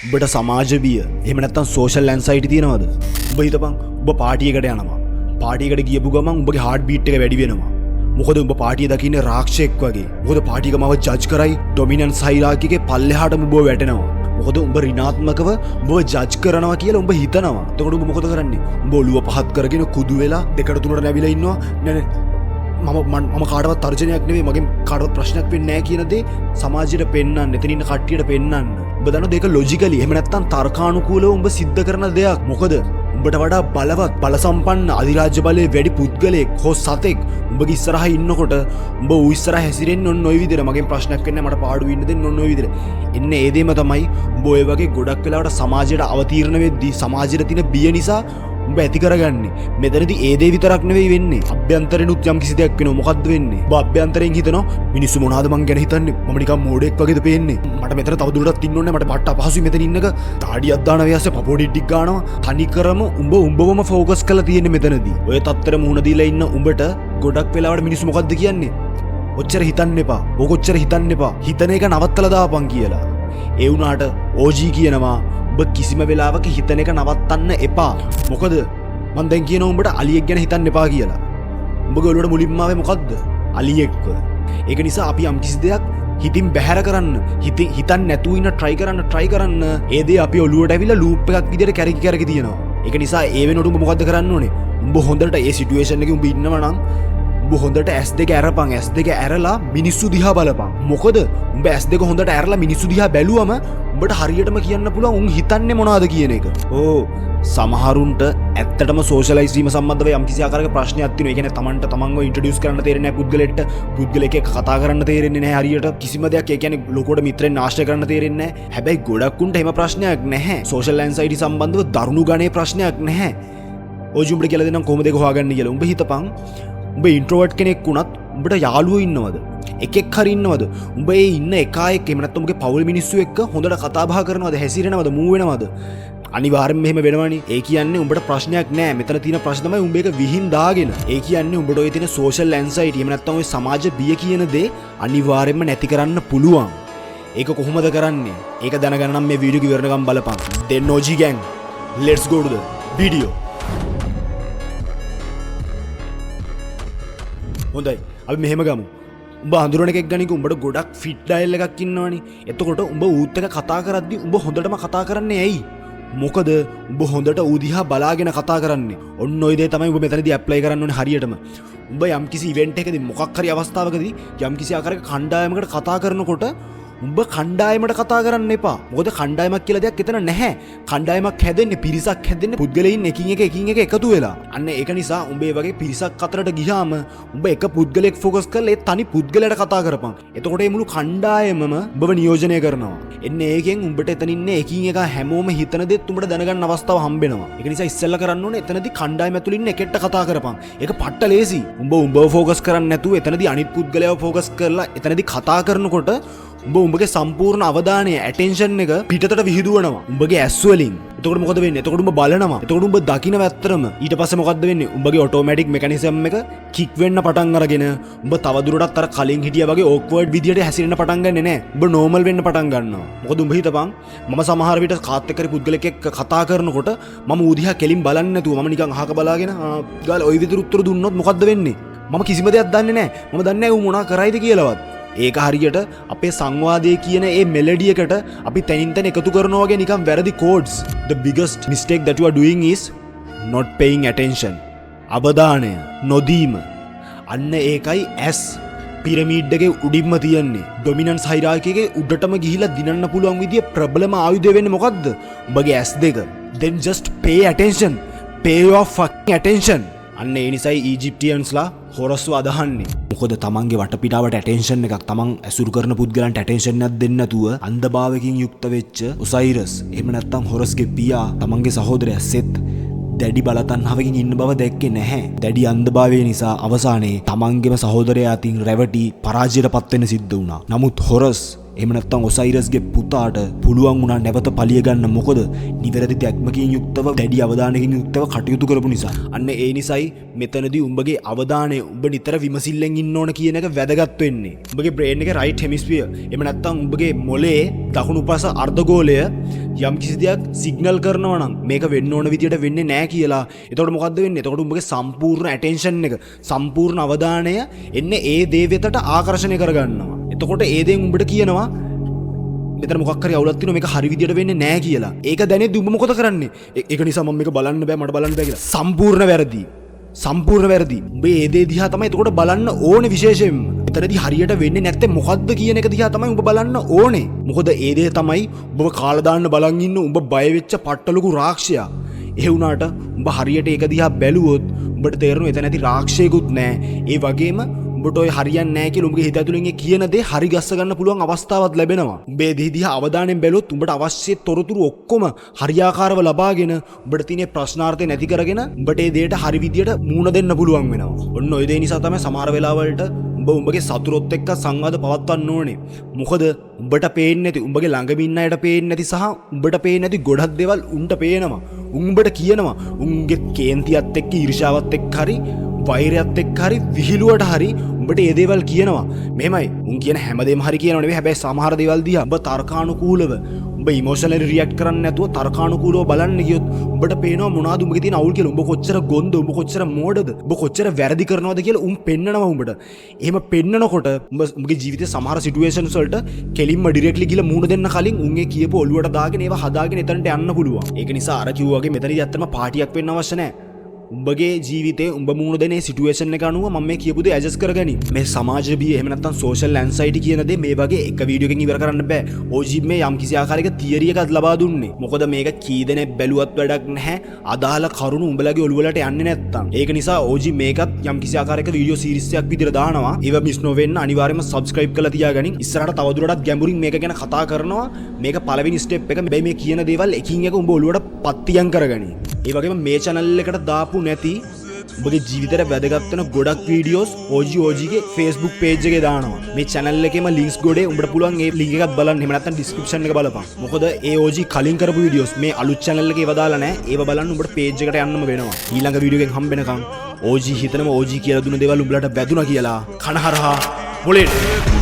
උඹට සමාජ බිය එහෙම නැත්නම් සෝෂල් ඇන්සයිටි තියෙනවද? උඹ හිතපන් උඹ පාටියකට යනවා. පාටියකට ගියපු ගමන් උඹගේ හાર્ට් බීට් එක වැඩි වෙනවා. මොකද උඹ පාටිය දකින්නේ රාක්ෂයෙක් වගේ. මොකද පාටියක මාව ජජ් කරයි ඩොමිනන්ස් හයිරාකි එකේ පල්ලෙහාට උඹ වැටෙනවා. මොකද උඹ ඍණාත්මකව උඹව ජජ් කරනවා කියලා උඹ හිතනවා. එතකොට උඹ මොකද කරන්නේ? උඹ ඔළුව පහත් කරගෙන කුදු වෙලා දෙකට තුනට නැවිලා ඉන්නවා. නෑ මම කාටවත් තර්ජනයක් නෙවෙයි, මගෙන් කාටවත් ප්‍රශ්නයක් වෙන්නේ නැහැ කියන දේ සමාජයට පෙන්වන්න, එතන ඉන්න කට්ටියට පෙන්වන්න. උඹ දන්නවද ඒක ලොජිකලි එහෙම නැත්නම් තර්කානුකූලව උඹ සිද්ධ කරන දෙයක්. මොකද උඹට වඩා බලවත් බලසම්පන්න අධිරාජ්‍ය බලයේ වැඩි පුද්ගලයෙක් හෝ සතෙක් උඹගේ ඉස්සරහා ඉන්නකොට උඹ ඌ ඉස්සරහා හැසිරෙන්න ඔන්න ඔය විදිහට. මගෙන් ප්‍රශ්නයක් වෙන්නේ මට පාඩු වෙන්න දෙන්න ඔන්න ඔය විදිහට. එන්නේ ඒ දෙම තමයි උඹ ඔය වගේ ගොඩක් වෙලාවට සමාජයට අවතීර්ණ වෙද්දී සමාජයට තියෙන බිය නිසා උඹ ඇති කරගන්නේ. මෙතනදී ඒ දේ විතරක් නෙවෙයි වෙන්නේ. අභ්‍යන්තරෙනුත් යම් කිසි දෙයක් වෙනවා. මොකද්ද වෙන්නේ? උඹ අභ්‍යන්තරයෙන් හිතනවා මිනිස්සු මොනවද මං ගැන හිතන්නේ? මම නිකන් මෝඩෙක් වගේද පේන්නේ? මට මෙතන තව දුරටත් ඉන්න ඕනේ. මට පට්ට අපහසුයි මෙතන ඉන්නක. තාඩියක් දාන වයසේ පපෝඩිඩ්ඩික් ගන්නවා. තනිකරම උඹවම ෆෝකස් කරලා තියෙන්නේ මෙතනදී. ඔය තත්තර මුහුණ දීලා ඉන්න උඹට ගොඩක් වෙලාවට මිනිස්සු මොකද්ද කියන්නේ? ඔච්චර හිතන්න එපා. ඕක ඔච්චර හිතන්න එපා. හිතන එක නවත්තලා දාපන් කියලා. ඒ වුණාට OG කියනවා උඹ කිසිම වෙලාවක හිතන එක නවත්තන්න එපා. මොකද මං දැන් කියනවා උඹට අලියෙක් ගැන හිතන්න එපා කියලා. උඹගේ ඔළුවට මුලින්ම ආවේ මොකද්ද? අලියෙක්ව. ඒක නිසා අපි යම් කිසි දෙයක් හිතින් බැහැර කරන්න, හිතන්න නැතුව ඉන්න try කරන්න. ඒ දේ අපි ඔළුවට ඇවිල්ලා loop එකක් විදියට කැරකි තියෙනවා. ඒක නිසා ඒ වෙනකොට උඹ මොකද්ද කරන්න ඕනේ? උඹ හොඳට ඒ situation එකේ උඹ ඉන්නවා නම් උඹ හොඳට S2 ඇරපන්. S2 ඇරලා මිනිස්සු දිහා බලපන්. මොකද උඹ S2 හොඳට ඇරලා මිනිස්සු දිහා බැලුවම උඹට හරියටම කියන්න පුළුවන් උන් හිතන්නේ මොනවද කියන එක. සමහරුන්ට ඇත්තටම සෝෂලයිස් වීම සම්බන්ධව යම් කිසි ආකාරයක ප්‍රශ්නයක් තියෙනවා. ඒ කියන්නේ තමන්ට තමන්ව ඉන්ට්‍රොඩියුස් කරන්න තේරෙන්නේ නැහැ පුද්ගලෙට. පුද්ගලෙක් එක්ක කතා කරන්න තේරෙන්නේ නැහැ හරියට. කිසිම දෙයක් ඒ කියන්නේ ලොකෝට මිත්‍රෙන් ආශ්‍රය කරන්න තේරෙන්නේ නැහැ. හැබැයි ගොඩක් උන්ට එහෙම ප්‍රශ්නයක් නැහැ. සෝෂල් ඇන්සයිටි සම්බන්ධව දරුණු ගණේ ප්‍රශ්නයක් නැහැ. ඔය උඹට කියලා දෙන්නම් කොහොමද ඒක හොයාගන්නේ කියලා. උඹ හිතපන් උඹ ඉන්ට්‍රෝවර්ට් කෙනෙක් වුණත් උඹට යාළුවෝ ඉන්නවද? එකෙක් හරි ඉන්නවද? උඹ ඒ ඉන්න එකායෙක් එහෙම නැත්නම් උඹගේ පවුල් මිනිස්සු එක්ක හොඳට කතා බහ කරනවද? හැසිරෙනවද? මූ වෙනවද? අනිවාර්යෙන්ම මෙහෙම වෙනවනේ. ඒ කියන්නේ උඹට ප්‍රශ්නයක් නෑ. මෙතන තියෙන ප්‍රශ්න තමයි උඹ ඒක විහිං දාගෙන. ඒ කියන්නේ උඹට ඔය තියෙන සෝෂල් ඇන්සයිටි එහෙම නැත්නම් ඔය සමාජ බිය කියන දේ අනිවාර්යෙන්ම නැති කරන්න පුළුවන්. ඒක කොහොමද කරන්නේ? ඒක දැනගන්න නම් මේ වීඩියෝ එක ඉවරනකම් බලපන්. Then OG gang, let's go to the video. හොඳයි. අපි මෙහෙම ගමු. උඹ හඳුරන එකෙක් ගනික උඹට ගොඩක් ෆිට් ඩයල් එකක් ඉන්නවනේ. එතකොට උඹ ඌත් එක්ක කතා කරද්දි උඹ හොඳටම කතා කරන්නේ ඇයි? මොකද උඹ හොඳට ඌ දිහා බලාගෙන කතා කරන්නේ. ඔන්න ඔය දේ තමයි උඹ මෙතනදී ඇප්ලයි කරන්න ඕනේ හරියටම. උඹ යම් කිසි ඉවෙන්ට් එකකදී මොකක් හරි අවස්ථාවකදී යම් කිසි ආකාරයක කණ්ඩායමකට කතා කරනකොට උඹ කණ්ඩායමට කතා කරන්න එපා. මොකද කණ්ඩායමක් කියලා දෙයක් එතන නැහැ. කණ්ඩායමක් හැදෙන්නේ, පිරිසක් හැදෙන්නේ පුද්ගලයන් එකින් එක එකතු වෙලා. අන්න ඒක නිසා උඹ ඒ වගේ පිරිසක් අතරට ගියාම උඹ එක පුද්ගලයෙක් ફોකස් කරලා ඒ තනි පුද්ගලයාට කතා කරපන්. එතකොට මේ මුළු කණ්ඩායමම උඹව නියෝජනය කරනවා. එන්නේ ඒකෙන් උඹට එතන ඉන්නේ එකින් එක හැමෝම හිතන දේත් උඹට දැනගන්න අවස්ථාව හම්බෙනවා. ඒක නිසා ඉස්සෙල්ලා කරන්න ඕනේ එතනදී කණ්ඩායම ඇතුළේ ඉන්න එකෙක්ට කතා කරපන්. ඒක පට්ට ලේසි. උඹව ફોකස් කරන්නේ නැතුව එතනදී අනිත් පුද්ගලයාව ફોකස් කරලා එතනදී කතා කරනකොට උඹගේ සම්පූර්ණ අවධානය ඇටෙන්ෂන් එක පිටතට විහිදුවනවා උඹගේ ඇස් වලින්. එතකොට මොකද වෙන්නේ? එතකොට උඹ බලනවා. එතකොට උඹ දකින්න වැත්තරම ඊට පස්සේ මොකද්ද වෙන්නේ? උඹගේ ඔටෝමැටික් මෙකැනිසම් එක කික් වෙන්න පටන් අරගෙන උඹ තවදුරටත් අර කලින් හිටියා වගේ ඕක්වර්ඩ් විදියට හැසිරෙන්න පටන් ගන්නෙ නෑ. උඹ නෝමල් වෙන්න පටන් ගන්නවා. මොකද උඹ හිතපන් මම සමහර විට කාත් එක්ක පුද්ගලෙක් එක්ක කතා කරනකොට මම ඌ දිහා කෙලින් බලන්නේ නැතුව මම නිකන් අහක බලාගෙන ගාලා ওই විදිහට උත්තර දුන්නොත් මොකද්ද වෙන්නේ? මම කිසිම දෙයක් දන්නේ නෑ. මම දන්නේ නෑ ඌ මොනා කරයිද කියලාවත්. ඒක හරියට අපේ සංවාදයේ කියන ඒ මෙලඩි එකට අපි තනින් තන එකතු කරනවා වගේ නිකන් වැරදි codes. The biggest mistake that you are doing is not paying attention. අවධානය නොදීම. අන්න ඒකයි S පිරමීඩ් එකේ උඩින්ම තියන්නේ. ඩොමිනන්ස් හයිරාකි එකේ උඩටම ගිහිලා දිනන්න පුළුවන් විදිය ප්‍රබලම ආයුධය වෙන්නේ මොකද්ද? උඹගේ S2. Then just pay attention. Pay your fucking attention. අන්න ඒ නිසයි ඊජිප්ටියන්ස්ලා හොරස්ව අදහන්නේ. මොකද තමන්ගේ වටපිටාවට ඇටෙන්ෂන් එකක්, තමන් ඇසුරු කරන පුද්ගලයන්ට ඇටෙන්ෂන් එකක් දෙන්න නැතුව අන්ධභාවයකින් යුක්ත වෙච්ච ඔසයිරස් එහෙම නැත්නම් හොරස්ගේ පියා තමන්ගේ සහෝදරයා සෙත් දැඩි බලතණ්හාවකින් ඉන්න බව දැක්කේ නැහැ. දැඩි අන්ධභාවය නිසා අවසානයේ තමන්ගේම සහෝදරයා අතින් රැවටි පරාජයට පත් වෙන්න සිද්ධ වුණා. නමුත් හොරස් එහෙම නැත්නම් ඔසයිරස්ගේ පුතාට පුළුවන් වුණා නැවත පලිය ගන්න. මොකද නිවැරදි දැක්මකින් යුක්තව දැඩි අවධානයකින් යුක්තව කටයුතු කරපු නිසා. අන්න ඒ නිසයි මෙතනදී උඹගේ අවධානය උඹ නිතර විමසිල්ලෙන් ඉන්න ඕන කියන එක වැදගත් වෙන්නේ. උඹගේ බ්‍රේන් එකේ රයිට් හෙමිස්ෆියර් එහෙම නැත්නම් උඹගේ මොලේ දකුණු පස අර්ධගෝලය යම් කිසි දෙයක් සිග්නල් කරනවා නම් මේක වෙන්න ඕන විදියට වෙන්නේ නැහැ කියලා. එතකොට මොකද්ද වෙන්නේ? එතකොට උඹගේ සම්පූර්ණ ඇටෙන්ෂන් එක සම්පූර්ණ අවධානය එන්නේ ඒ දේ වෙතට ආකර්ෂණය කරගන්නවා. එතකොට ඒ දේෙන් උඹට කියනවා මෙතන මොකක් හරි අවුලක් තියෙනවා මේක හරි විදියට වෙන්නේ නැහැ කියලා. ඒක දැනෙද්දි උඹ මොකද කරන්නේ? ඒක නිසා මම මේක බලන්න බෑ මට බලන්න බෑ කියලා. සම්පූර්ණ වැරදි. සම්පූර්ණ වැරදි. උඹ ඒ දේ දිහා තමයි එතකොට බලන්න ඕනේ විශේෂයෙන්ම. එතනදී හරියට වෙන්නේ නැත්තේ මොකද්ද කියන එක දිහා තමයි උඹ බලන්න ඕනේ. මොකද ඒ දේ තමයි උඹ කාලා දාන්න බලන් ඉන්න උඹ බය වෙච්ච පට්ටලුකු රාක්ෂයා. ඒ වුණාට උඹ හරියට ඒක දිහා බැලුවොත් උඹට තේරෙනවා එතන ඇති රාක්ෂයෙකුත් නැහැ. ඒ වගේම උඹට ඔය හරියන්නේ නැහැ කියලා උඹගේ හිත ඇතුලෙන් කියන දේ හරි ගස්ස ගන්න පුළුවන් අවස්ථාවක් ලැබෙනවා. උඹේ දේ දිහා අවධානයෙන් බැලුවොත් උඹට අවශ්‍ය තොරතුරු ඔක්කොම හරියාකාරව ලබාගෙන උඹට තියෙන ප්‍රශ්නාර්ථය නැති කරගෙන උඹට ඒ දෙයට හරි විදියට මූණ දෙන්න පුළුවන් වෙනවා. ඔන්න ඔය දේ නිසා තමයි සමහර වෙලාවලට උඹගේ සතුරොත් එක්ක සංවාද පවත්වන්න ඕනේ. මොකද උඹට පේන්නේ නැති උඹගේ ළඟම ඉන්න අයට පේන්නේ නැති සහ උඹට පේන්නේ නැති ගොඩක් දේවල් උන්ට පේනවා. උඹට කියනවා උන්ගේ කේන්තියත් එක්ක ඊර්ෂාවත් එක්ක හරි වෛරයත් එක්ක හරි විහිළුවට හරි උඹට ඒ දේවල් කියනවා. මෙහෙමයි උන් කියන හැමදේම හරි කියනව නෙවෙයි. හැබැයි සමහර දේවල් දිහා උඹ තර්කානුකූලව උඹ ඉමෝෂනලි රියැක්ට් කරන්නේ නැතුව තර්කානුකූලව බලන්න ගියොත් උඹට පේනවා මොනවද උඹගේ තියෙන අවුල් කියලා. උඹ කොච්චර ගොන්ද, උඹ කොච්චර මෝඩද, උඹ කොච්චර වැරදි කරනවද කියලා උන් පෙන්නනවා උඹට. එහෙම පෙන්නනකොට උඹගේ ජීවිතේ සමහර සිටුේෂන්ස් වලට කෙලින්ම ඩිරෙක්ට්ලි ගිහලා මූණ දෙන්න කලින් උන්ගේ කියපු ඔළුවට දාගෙන ඒවා හදාගෙන එතනට යන්න පුළුවන්. ඒක නිසා අර කිව්වා වගේ මෙතනදී ඇත්තම පාටියක් වෙන්න අවශ්‍ය නැහැ. උඹගේ ජීවිතේ උඹ මුණ දෙන සිටුේෂන් එක අනුව මම මේ කියපු දේ ඇඩ්ජස්ට් කරගනි. මේ සමාජ බිය එහෙම නැත්නම් සෝෂල් ඇන්සයිටි කියන දේ මේ වගේ එක වීඩියෝ එකකින් ඉවර කරන්න බෑ. OG මේ යම් කිසි ආකාරයක තියරි එකක් ලබා දුන්නේ. මොකද මේක කී දෙනෙක් බැලුවත් වැඩක් නැහැ. අදාළ කරුණු උඹලගේ ඔළුව වලට යන්නේ නැත්තම්. ඒක නිසා OG මේකත් යම් කිසි ආකාරයක වීඩියෝ සීරීස් එකක් විදිහට දානවා. ඒව මිස් නොවෙන්න අනිවාර්යයෙන්ම subscribe කරලා තියාගනින්. ඉස්සරහට තවදුරටත් ගැඹුරින් මේක ගැන කතා කරනවා. මේක පළවෙනි ස්ටෙප් එක. හැබැයි මේ කියන දේවල් එකින් එක උඹ ඔළුවට පත්තියම් කරගනි. ඒ වගේම මේ channel එකට දාපු නැති උඹගේ ජීවිතේට වැදගත් වෙන ගොඩක් වීඩියෝස් OGගේ Facebook page එකේ දානවා. මේ channel එකේම links ගොඩේ උඹට පුළුවන් ඒ link එකත් බලන්න. එහෙම නැත්නම් description එක බලපන්. මොකද ඒ OG කලින් කරපු වීඩියෝස් මේ අලුත් channel එකේ ඒව දාලා නැහැ. ඒව බලන්න උඹට page එකට යන්නම වෙනවා. ඊළඟ වීඩියෝ එකෙන් හම්බෙනකම් OG හිතනම OG කියලා දුන්න දේවල් උඹලට වැදුනා කියලා කනහරහා මොලේට